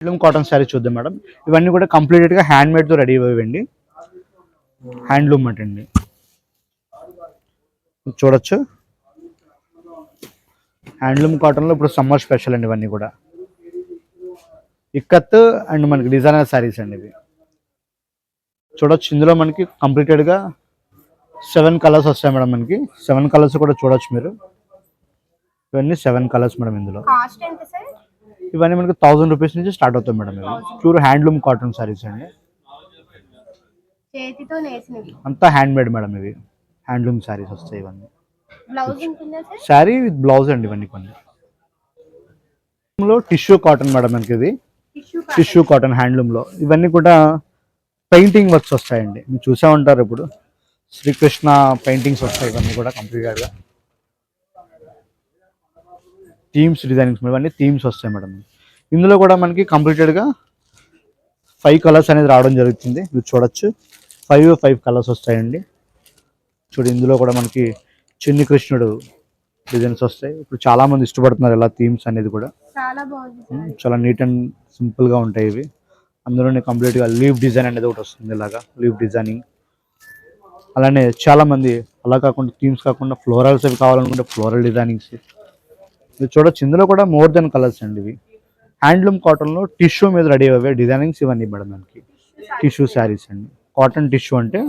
Handloom cotton sari చూద్దాం madam. ఇవన్నీ కూడా కంప్లీట్గా హ్యాండ్ మేడ్తో రెడీ అయ్యండి. హ్యాండ్లూమ్ అండి చూడొచ్చు. హ్యాండ్లూమ్ కాటన్లో ఇప్పుడు సమ్మర్ స్పెషల్ అండి. ఇవన్నీ కూడా ఇక్కత్ అండ్ మనకి డిజైనర్ శారీస్ అండి. ఇవి చూడొచ్చు. ఇందులో మనకి కంప్లీటెడ్గా 7 కలర్స్ వస్తాయి మేడం. మనకి 7 కలర్స్ కూడా చూడొచ్చు మీరు. ఇవన్నీ 7 కలర్స్ మేడం. ఇందులో ఇవన్నీ మనకి 1000 రూపీస్ నుంచి స్టార్ట్ అవుతాయి మేడం. ఇవి ప్యూర్ హ్యాండ్లూమ్ కాటన్ శారీస్ అండి. అంతా హ్యాండ్ మేడ్ మేడం. ఇవి హ్యాండ్లూమ్ శారీస్ వస్తాయి. ఇవన్నీ శారీ విత్ బ్లౌజ్ అండి. ఇవన్నీ కొన్ని టిష్యూ కాటన్ మేడం. మనకి ఇది టిష్యూ కాటన్ హ్యాండ్లూమ్లో. ఇవన్నీ కూడా పెయింటింగ్ వర్క్స్ వస్తాయండి. మీరు చూసే ఉంటారు. ఇప్పుడు శ్రీకృష్ణ పెయింటింగ్స్ వస్తాయి. ఇవన్నీ కూడా కంప్లీట్గా థీమ్స్ డిజైనింగ్స్. ఇవన్నీ థీమ్స్ వస్తాయి మేడం. ఇందులో కూడా మనకి కంప్లీటెడ్గా 5 కలర్స్ అనేది రావడం జరుగుతుంది. మీరు చూడొచ్చు. 5 కలర్స్ వస్తాయండి. చూడు, ఇందులో కూడా మనకి చిన్ని కృష్ణుడు డిజైన్స్ వస్తాయి. ఇప్పుడు చాలా మంది ఇష్టపడుతున్నారు ఇలా థీమ్స్ అనేది కూడా. చాలా నీట్ అండ్ సింపుల్గా ఉంటాయి ఇవి. అందులోనే కంప్లీట్గా లీవ్ డిజైన్ అనేది ఒకటి వస్తుంది. ఇలాగా లీవ్ డిజైనింగ్. అలానే చాలా మంది అలా కాకుండా థీమ్స్ కాకుండా ఫ్లోరల్స్ అవి కావాలనుకుంటే ఫ్లోరల్ డిజైనింగ్స్ మీరు చూడొచ్చు. ఇందులో కూడా మోర్ దెన్ కలర్స్ అండి. ఇవి హ్యాండ్లూమ్ కాటన్లో టిష్యూ మీద రెడీ అయ్యే డిజైనింగ్స్ ఇవన్నీ మేడం. మనకి టిష్యూ శారీస్ అండి. కాటన్ టిష్యూ అంటే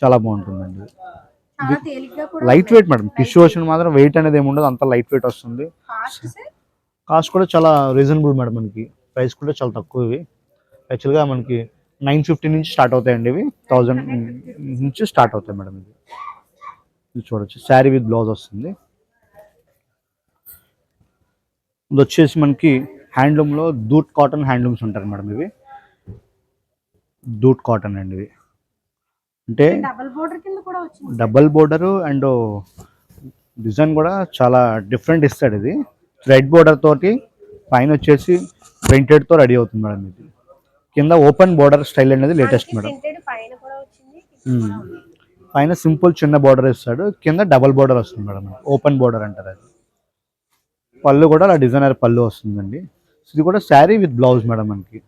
చాలా బాగుంటుందండి. Light weight madam. టిష్యూ వచ్చిన మాత్రం వెయిట్ అనేది ఏమి ఉండదు. అంత లైట్ వెయిట్ వస్తుంది. కాస్ట్ కూడా చాలా రీజనబుల్ మేడం. మనకి ప్రైస్ కూడా చాలా తక్కువ. ఇవి యాక్చువల్గా మనకి 950 నుంచి స్టార్ట్ అవుతాయండి. ఇవి 1000 నుంచి స్టార్ట్ అవుతాయి మేడం. ఇది చూడొచ్చు. శారీ విత్ బ్లౌజ్ వస్తుంది. ఇది వచ్చేసి మనకి హ్యాండ్లూమ్లో దూట్ కాటన్ హ్యాండ్లూమ్స్ ఉంటారు మేడం. ఇవి దూట్ కాటన్ అండి. ఇవి అంటే డబల్ బోర్డరు అండ్ డిజైన్ కూడా చాలా డిఫరెంట్ ఇస్తాడు. ఇది థ్రెడ్ బోర్డర్ తోటి పైన వచ్చేసి ప్రింటెడ్తో రెడీ అవుతుంది మేడం. ఇది కింద ఓపెన్ బోర్డర్ స్టైల్ అనేది లేటెస్ట్ మేడం. పైన సింపుల్ చిన్న బోర్డర్ ఇస్తాడు. కింద డబల్ బోర్డర్ వస్తుంది మేడం. ఓపెన్ బోర్డర్ అంటారు అది. పళ్ళు కూడా అలా డిజైనర్ పళ్ళు వస్తుందండి. ఇది కూడా శారీ విత్ బ్లౌజ్ మేడం. మనకి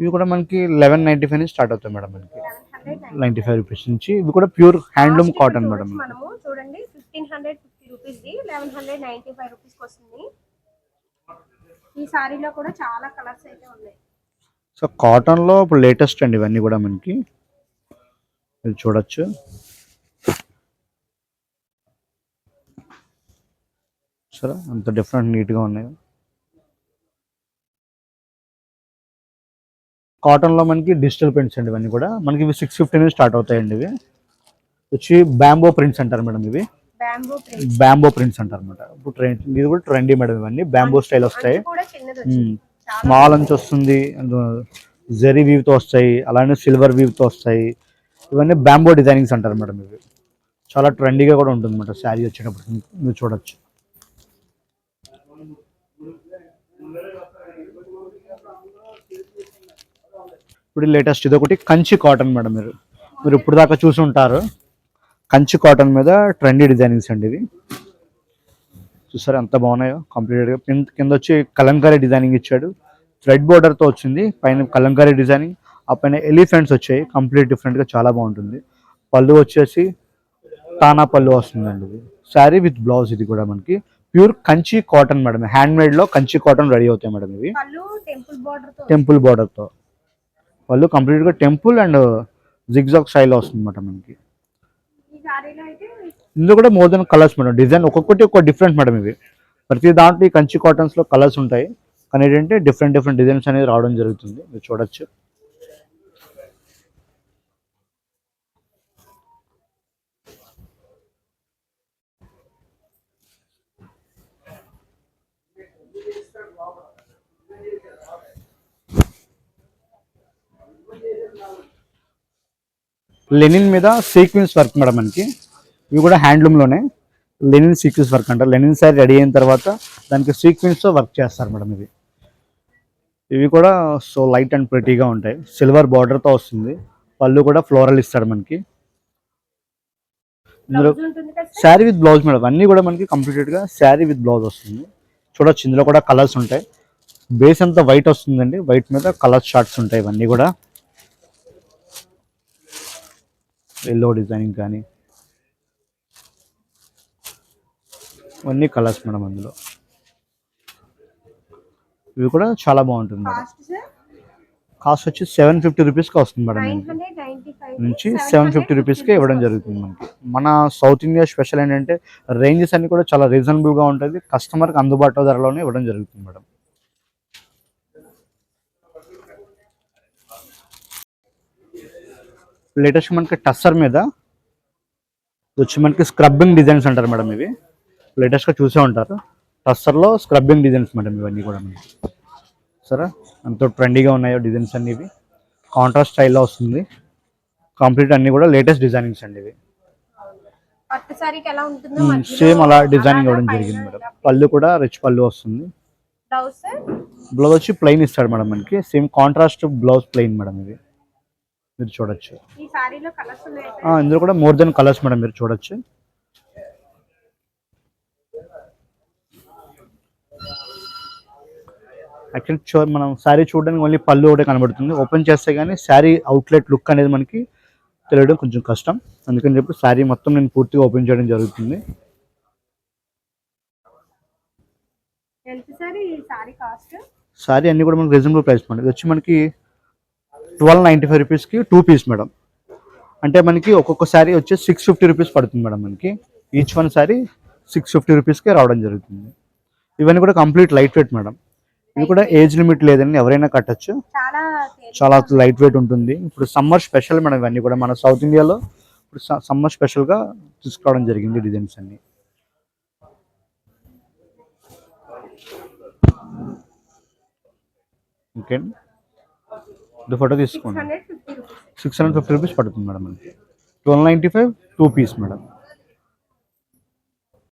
ఇవి కూడా మనకి 1195 నుంచి స్టార్ట్ అవుతాయి మేడం. మనకి 95 రూపీస్ నుంచి. ఇవి కూడా ప్యూర్ హ్యాండ్లూమ్ కాటన్ మేడం. చూడండి 1550 రూపీస్ 1195 రూపీస్ వస్తుంది. ఈ సారీలో కూడా చాలా కలర్స్ అయితే ఉన్నాయి. సో కాటన్లో ఇప్పుడు లేటెస్ట్ అండి. ఇవన్నీ కూడా మనకి ఇది చూడొచ్చు. సరే, అంత డిఫరెంట్ నీట్గా ఉన్నాయి. కాటన్లో మనకి డిజిటల్ ప్రింట్స్ అండి. ఇవన్నీ కూడా మనకి ఇవి 650 నుంచి స్టార్ట్ అవుతాయండి. ఇవి వచ్చి బ్యాంబో ప్రింట్స్ అంటారు మేడం. ఇవి బ్యాంబో ప్రింట్స్ అంటారు అనమాట. ఇప్పుడు ఇది కూడా ట్రెండీ మేడం. ఇవన్నీ బ్యాంబో స్టైల్ వస్తాయి. స్మాల్ అంచు వస్తుంది. జెరీ వీవ్తో వస్తాయి. అలానే సిల్వర్ వీవ్తో వస్తాయి. ఇవన్నీ బ్యాంబో డిజైనింగ్స్ అంటారు మేడం. ఇవి చాలా ట్రెండీగా కూడా ఉంటుంది అనమాట. శారీ వచ్చేటప్పుడు మీరు చూడొచ్చు. ఇప్పుడు లేటెస్ట్ ఇది ఒకటి కంచి కాటన్ మేడం. మీరు ఇప్పుడు దాకా చూసి ఉంటారు. కంచి కాటన్ మీద ట్రెండీ డిజైనింగ్స్ అండి. ఇవి చూసారా ఎంత బాగున్నాయో. కంప్లీట్గా కింద వచ్చి కలంకారీ డిజైనింగ్ ఇచ్చాడు. థ్రెడ్ బోర్డర్తో వచ్చింది. పైన కలంకారీ డిజైనింగ్. ఆ పైన ఎలిఫెంట్స్ వచ్చాయి. కంప్లీట్ డిఫరెంట్గా చాలా బాగుంటుంది. పళ్ళు వచ్చేసి తానా పళ్ళు వస్తుందండి. ఇది శారీ విత్ బ్లౌజ్. ఇది కూడా మనకి pure Kanchi cotton madam. Hand మేడ్లో కంచి కాటన్ రెడీ అవుతాయి మేడం. ఇవి టెంపుల్ బోర్డర్తో. పళ్ళు కంప్లీట్గా టెంపుల్ అండ్ జిగ్జాగ్ స్టైల్ వస్తుంది అన్నమాట. మనకి ఇందులో కూడా more than colours madam. Design ఒక్కొక్కటి ఒక డిఫరెంట్ మేడం. ఇవి ప్రతి దాంట్లో ఈ కంచి కాటన్స్లో కలర్స్ ఉంటాయి. కానీ ఏంటంటే డిఫరెంట్ డిజైన్స్ అనేది రావడం జరుగుతుంది. మీరు చూడొచ్చు. లెనిన్ మీద సీక్వెన్స్ వర్క్ మేడం. మనకి ఇవి కూడా హ్యాండ్లూమ్లోనే లెనిన్ సీక్వెన్స్ వర్క్ అంటారు. లెనిన్ శారీ రెడీ అయిన తర్వాత దానికి సీక్వెన్స్తో వర్క్ చేస్తారు మేడం. ఇవి కూడా సో లైట్ అండ్ ప్రిటీగా ఉంటాయి. సిల్వర్ బార్డర్తో వస్తుంది. పళ్ళు కూడా ఫ్లోరల్ ఇస్తాడు మనకి. ఇందులో బ్లౌజ్ ఉంటుంది కదా sir. Sari with blouse madam, అన్నీ కూడా మనకి కంప్లీటెడ్గా శారీ విత్ బ్లౌజ్ వస్తుంది. చూడొచ్చు ఇందులో కూడా కలర్స్ ఉంటాయి. బేస్ అంతా వైట్ వస్తుందండి, వైట్ మీద కలర్ షార్ట్స్ ఉంటాయి. ఇవన్నీ కూడా ఎల్లో డిజైనింగ్ కానీ ఇవన్నీ కలర్స్ మేడం. అందులో ఇవి కూడా చాలా బాగుంటుంది మేడం. కాస్ట్ సార్ కాస్ట్ వచ్చి 750 రూపీస్కి వస్తుంది మేడం. మనకి 995 నుంచి 750 రూపీస్కే ఇవ్వడం జరుగుతుంది మనకి. మన సౌత్ ఇండియా స్పెషల్ ఏంటంటే రేంజెస్ అన్ని కూడా చాలా రీజనబుల్గా ఉంటుంది, కస్టమర్కి అందుబాటులో ధరలోనే ఇవ్వడం జరుగుతుంది మేడం. లేటెస్ట్ మనకి టస్సర్ మీద ఇది వచ్చి మనకి స్క్రబ్బింగ్ డిజైన్స్ అంటారు మేడం. ఇవి లేటెస్ట్గా చూసే ఉంటారు. టస్సర్లో స్క్రబ్బింగ్ డిజైన్స్ మేడం ఇవన్నీ కూడా మనకి. సరే ఎంతో ట్రెండీగా ఉన్నాయో డిజైన్స్ అన్ని. ఇవి కాంట్రాస్ట్ స్టైల్లో వస్తుంది. కంప్లీట్ అన్ని కూడా లేటెస్ట్ డిజైనింగ్స్ అండి ఇవి. పట్టు సారీకి ఎలా ఉంటుందో సేమ్ అలా డిజైనింగ్ ఇవ్వడం జరిగింది మేడం. పళ్ళు కూడా రిచ్ పళ్ళు వస్తుంది. బ్లౌజ్ సార్ బ్లౌజ్ వచ్చి ప్లెయిన్ ఇస్తాడు మేడం మనకి. Same contrast blouse plain madam. ఇది మీరు చూడొచ్చు. ఈ సారీలో కలర్స్ ఉన్నాయి. ఇందులో కూడా మోర్ దెన్ కలర్స్ మేడం, మీరు చూడొచ్చు. యాక్చువల్లీ మనం శారీ చూడడానికి ఓన్లీ పళ్ళు ఒకటే కనబడుతుంది. ఓపెన్ చేస్తే కానీ శారీ అవుట్లెట్ లుక్ అనేది మనకి తెలియడం కొంచెం కష్టం. అందుకని చెప్పి శారీ మొత్తం నేను పూర్తిగా ఓపెన్ చేయడం జరుగుతుంది. ఎంత సార్ ఈ సారీ కాస్ట్? శారీ అన్ని కూడా మనకి రీజనబుల్ ప్రైస్ మేడం. ఇది వచ్చి మనకి 1295 రూపీస్కి 2 పీస్ మేడం. అంటే మనకి ఒక్కొక్క శారీ వచ్చి 650 రూపీస్ పడుతుంది మేడం మనకి. ఈచ్ వన్ శారీ 650 రూపీస్కే రావడం జరుగుతుంది. ఇవన్నీ కూడా కంప్లీట్ లైట్ వెయిట్ మేడం. ఇవి కూడా ఏజ్ లిమిట్ లేదండి, ఎవరైనా కట్టచ్చు. చాలా లైట్ వెయిట్ ఉంటుంది. ఇప్పుడు సమ్మర్ స్పెషల్ మేడం ఇవన్నీ కూడా. మన సౌత్ ఇండియాలో ఇప్పుడు సమ్మర్ స్పెషల్గా తీసుకోవడం జరిగింది డిజైన్స్ అన్ని. ఓకే అండి, ఇది ఫోటో తీసుకోండి. 650 రూపీస్ పడుతుంది మేడం మనకి. 1295 2 పీస్ మేడం.